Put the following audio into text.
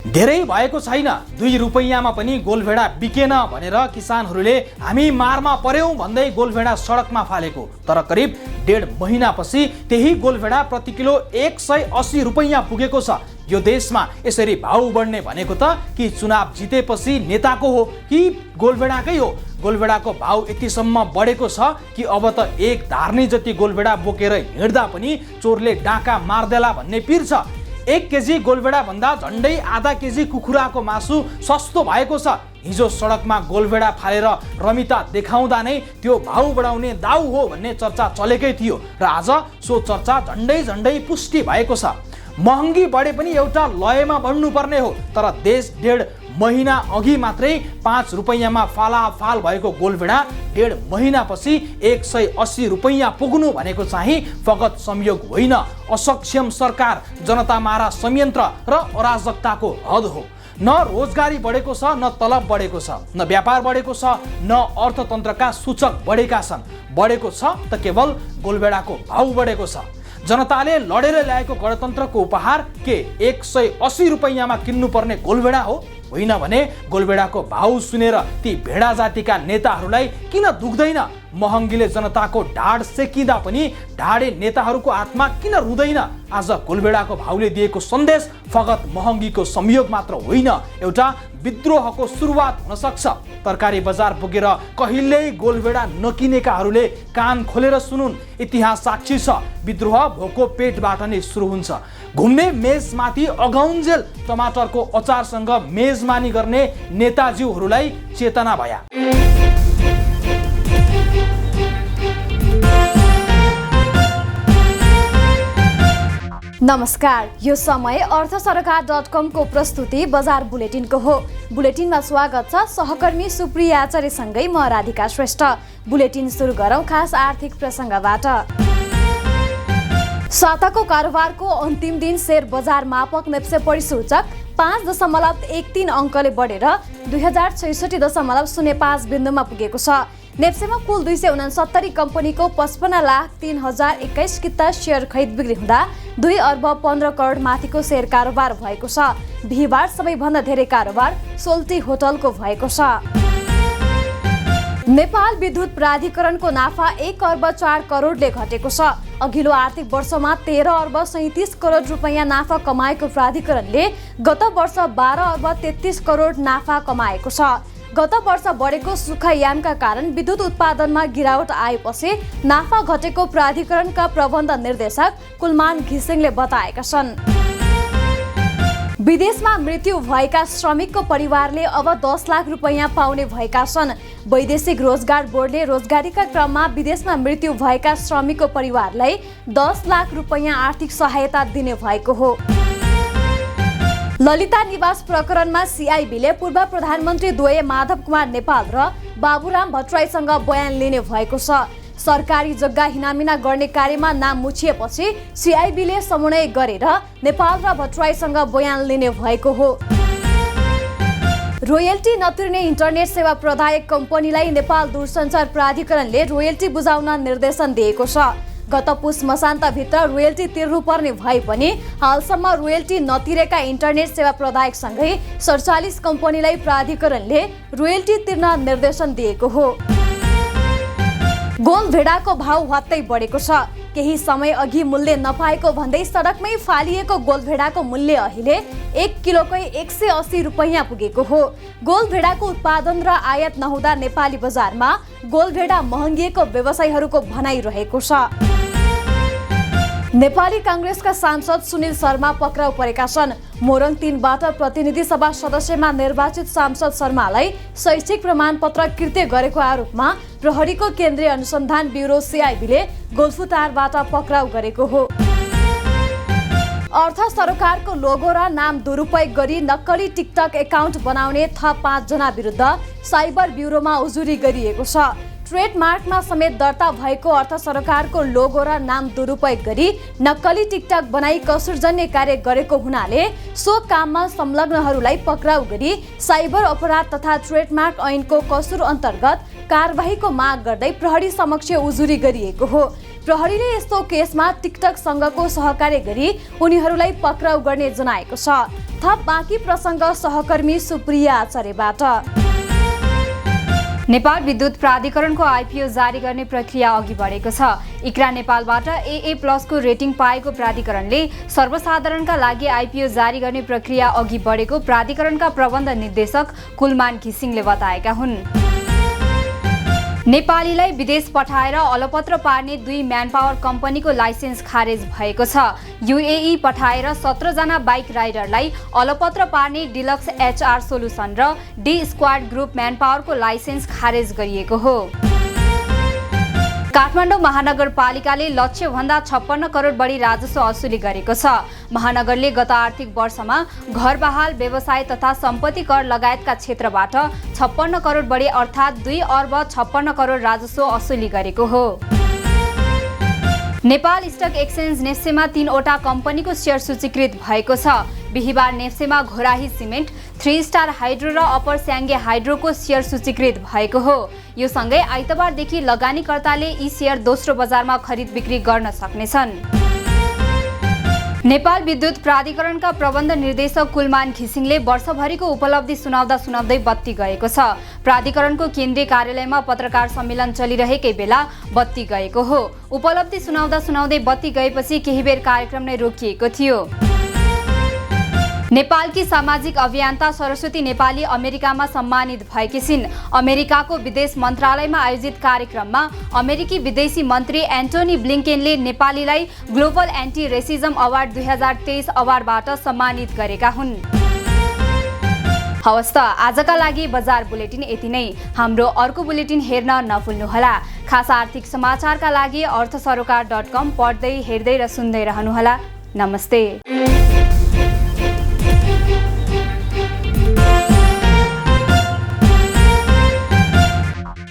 धेरै भएको छैन, 2 रुपैयाँमा पनि गोलभेडा बिकेन भनेर किसानहरूले हामी मारमा पर्यौं भन्दै गोलभेडा सडकमा फालेको। तर करिब 1.5 महिनापछि त्यही गोलभेडा प्रति किलो 180 रुपैयाँ पुगेको छ। यो देशमा यसरी भाउ बढ्ने भनेको त कि चुनाव जितेपछि नेताको हो कि गोलभेडाकै हो। गोलभेडाको भाउ यतिसम्म बढेको छ कि अब त एक धार्नी जति गोलभेडा बोकेर हिँड्दा पनि चोरले डाका मार्देला भन्ने पिर छ। 1 केजी गोलभेडा भन्दा झन्डै आधा केजी कुखुराको मासु सस्तो भएको छ। हिजो सडकमा गोलभेडा फालेर रमिता देखाउँदा नै त्यो भाउ बढाउने दाउ हो भन्ने चर्चा चलेकै थियो र आज सो चर्चा झन्डै पुष्टि भएको छ। महँगी बढे पनि एउटा लयमा बढ्नुपर्ने हो। तर देश 1.5 महिना अघि मात्रै 5 रुपैयाँमा फालाफाल भएको गोलभेडा 1.5 महिनापछि 180 रुपैयाँ पुग्नु भनेको चाहिँ फगत संयोग होइन, असक्षम सरकार, जनतामारा संयन्त्र र अराजकताको हद हो। न रोजगारी बढेको छ, न तलब बढेको छ, न व्यापार बढेको छ, न अर्थतन्त्रका सूचक बढेका छन्। बढेको छ त केवल गोलभेडाको भाउ बढेको छ। जनताले लडेर ल्याएको गणतन्त्रको उपहार के 180 रुपैयाँमा किन्नुपर्ने गोलभेडा हो? होइन भने गोलभेडाको भाउ सुनेर ती भेडा जातिका नेताहरूलाई किन दुख्दैन? महँगीले जनताको ढाड सेकिँदा पनि ढाडे नेताहरूको आत्मा किन रुँदैन? आज गोलभेडाको भाउले दिएको सन्देश फगत महँगीको संयोग मात्र होइन, एउटा विद्रोहको सुरुवात हुन सक्छ। तरकारी बजार पुगेर कहिल्यै गोलभेडा नकिनेकाहरूले कान खोलेर सुनुन्, इतिहास साक्षी छ। विद्रोह भोको पेटबाट नै सुरु हुन्छ। घुम्ने मेजमाथि अगाउन्जेल टमाटरको अचारसँग मेजमानी गर्ने नेताज्यूहरूलाई चेतना भया। नमस्कार, यो समय अर्थसरकार.com को प्रस्तुति बजार बुलेटिनको हो। बुलेटिनमा स्वागत छ। सहकर्मी सुप्रिया आचार्यसँगै म राधिका श्रेष्ठ। बुलेटिन सुरु गरौँ खास आर्थिक प्रसङ्गबाट। साताको कारोबारको अन्तिम दिन शेयर बजार मापक नेप्से परिसूचक 5.13 अङ्कले बढेर 2066.05 बिन्दुमा पुगेको छ। नेप्सेमा कुल 269 कम्पनीको 55,03,021 किता शेयर खरिद बिक्री हुँदा 2 अर्ब 15 करोड माथिको शेयर कारोबार भएको छ। बिहिबार सबैभन्दा धेरै कारोबार सोल्टी होटलको भएको छ। नेपाल विद्युत प्राधिकरणको नाफा 1 अर्ब 4 करोडले घटेको छ। अघिल्लो आर्थिक वर्षमा 13 अर्ब 37 करोड रुपैयाँ नाफा कमाएको प्राधिकरणले गत वर्ष 12 अर्ब 33 करोड नाफा कमाएको छ। गत वर्ष बढेको सुखायामका कारण विद्युत उत्पादनमा गिरावट आएपछि नाफा घटेको प्राधिकरणका प्रबन्ध निर्देशक कुलमान घिसिङले बताएका छन्। विदेशमा मृत्यु भएका श्रमिकको परिवारले अब 10 लाख रुपैयाँ पाउने भएका छन्। वैदेशिक रोजगार बोर्डले रोजगारीका क्रममा विदेशमा मृत्यु भएका श्रमिकको परिवारलाई 10 लाख रुपैयाँ आर्थिक सहायता दिने भएको हो। ललिता निवास प्रकरणमा सीआईबीले पूर्व प्रधानमन्त्री द्वय माधव कुमार नेपाल र बाबुराम भट्टराईसँग बयान लिने भएको छ। सरकारी जग्गा हिनामिना गर्ने कार्यमा नाम मुछिएपछि सीआईबीले समन्वय गरेर नेपाल र भट्टराईसँग बयान लिने भएको हो। रोयल्टी नतिर्ने इन्टरनेट सेवा प्रदायक कम्पनीलाई नेपाल दूरसञ्चार प्राधिकरणले रोयल्टी बुझाउन निर्देशन दिएको छ। गत पुस मसान्तभित्र रोयल्टी तिर्नुपर्ने भए पनि हालसम्म रोयल्टी नतिरेका इन्टरनेट सेवा प्रदायकसँगै 47 कम्पनीलाई प्राधिकरणले रोयल्टी तिर्न निर्देशन दिएको हो। गोलभेडाको भाउ हत्तै बढेको छ। केही समय अघि मूल्य नपाएको भन्दै सडकमै फालिएको गोलभेडाको मूल्य अहिले 1 किलोकै 180 रुपैयाँ पुगेको हो। गोलभेडाको उत्पादन र आयात नहुँदा नेपाली बजारमा गोलभेडा महँगिएको व्यवसायीहरूको भनाइ रहेको छ। नेपाली कांग्रेसका सांसद सुनिल शर्मा पक्राउ परेका छन्। मोरङ 3बाट प्रतिनिधि सभा सदस्यमा निर्वाचित सांसद शर्मालाई शैक्षिक प्रमाणपत्र कृत्य गरेको आरोपमा प्रहरीको केन्द्रीय अनुसन्धान ब्युरो सीआईबीले गोल्फुटारबाट पक्राउ गरेको हो। अर्थ सरकारको लोगो र नाम दुरुपयोग गरी नक्कली टिकटक एकाउन्ट बनाउने थप 5 जना विरुद्ध साइबर ब्युरोमा उजुरी गरिएको छ। ट्रेडमार्कमा समेत दर्ता भएको अर्थ सरकारको लोगो र नाम दुरुपयोग गरी नक्कली टिकटक बनाई कसुरजन्य कार्य गरेको हुनाले सो काममा संलग्नहरूलाई पक्राउ गरी साइबर अपराध तथा ट्रेडमार्क ऐनको कसुर अन्तर्गत कारबाहीको माग गर्दै प्रहरी समक्ष उजुरी गरिएको हो। प्रहरीले यस्तो केसमा टिकटकसँगको सहकार्य गरी उनीहरूलाई पक्राउ गर्ने जनाएको छ। थप बाँकी प्रसङ्ग सहकर्मी सुप्रिया आचार्यबाट। नेपाल विद्युत प्राधिकरणको आइपिओ जारी गर्ने प्रक्रिया अघि बढेको छ। इक्रा नेपालबाट AA+ को रेटिङ पाएको प्राधिकरणले सर्वसाधारणका लागि आइपिओ जारी गर्ने प्रक्रिया अघि बढेको प्राधिकरणका प्रबन्ध निर्देशक कुलमान घिसिङले बताएका हुन्। नेपालीलाई विदेश पठाएर अलपत्र पार्ने 2 म्यानपावर कम्पनीको लाइसेन्स खारेज भएको छ। UAE पठाएर 17 जना बाइक राइडरलाई अलपत्र पार्ने डिलक्स HR सोलुसन र D स्क्वाड ग्रुप म्यानपावरको लाइसेन्स खारेज गरिएको हो। काठमाडौँ महानगरपालिकाले लक्ष्यभन्दा 56 करोड बढी राजस्व असुली गरेको छ। महानगरले गत आर्थिक वर्षमा घर बहाल, व्यवसाय तथा सम्पत्ति कर लगायतका क्षेत्रबाट 56 करोड बढी अर्थात् 2 अर्ब 56 करोड राजस्व असुली गरेको हो। नेपाल स्टक एक्सचेन्ज नेप्सेमा 3 वटा कम्पनीको सेयर सूचीकृत भएको छ। बिहिबार नेप्सेमा घोराही सिमेन्ट, 3 स्टार हाइड्रो र अप्पर स्याङ्गे हाइड्रोको सेयर सूचीकृत भएको हो। यो सँगै आइतबारदेखि लगानीकर्ताले यी सेयर दोस्रो बजारमा खरिद बिक्री गर्न सक्नेछन्। नेपाल विद्युत प्राधिकरणका प्रबन्ध निर्देशक कुलमान घिसिङले वर्षभरिको उपलब्धि सुनाउँदै बत्ती गएको छ। प्राधिकरणको केन्द्रीय कार्यालयमा पत्रकार सम्मेलन चलिरहेकै बेला बत्ती गएको हो। उपलब्धि सुनाउँदै बत्ती गएपछि केही बेर कार्यक्रम नै रोकिएको थियो। नेपालकी सामाजिक अभियन्ता सरस्वती नेपाली अमेरिकामा सम्मानित भएकी छिन्। अमेरिकाको विदेश मन्त्रालयमा आयोजित कार्यक्रममा अमेरिकी विदेशी मन्त्री एन्टोनी ब्लिङ्केनले नेपालीलाई ग्लोबल एन्टी रेसिजम अवार्ड 2023 अवार्डबाट सम्मानित गरेका हुन्। हवस् त आजका लागि बजार बुलेटिन यति नै। हाम्रो अर्को बुलेटिन हेर्न नभुल्नुहोला। खास आर्थिक समाचारका लागि अर्थसरोकार.com पढ्दै, हेर्दै र सुन्दै रहनुहोला। नमस्ते।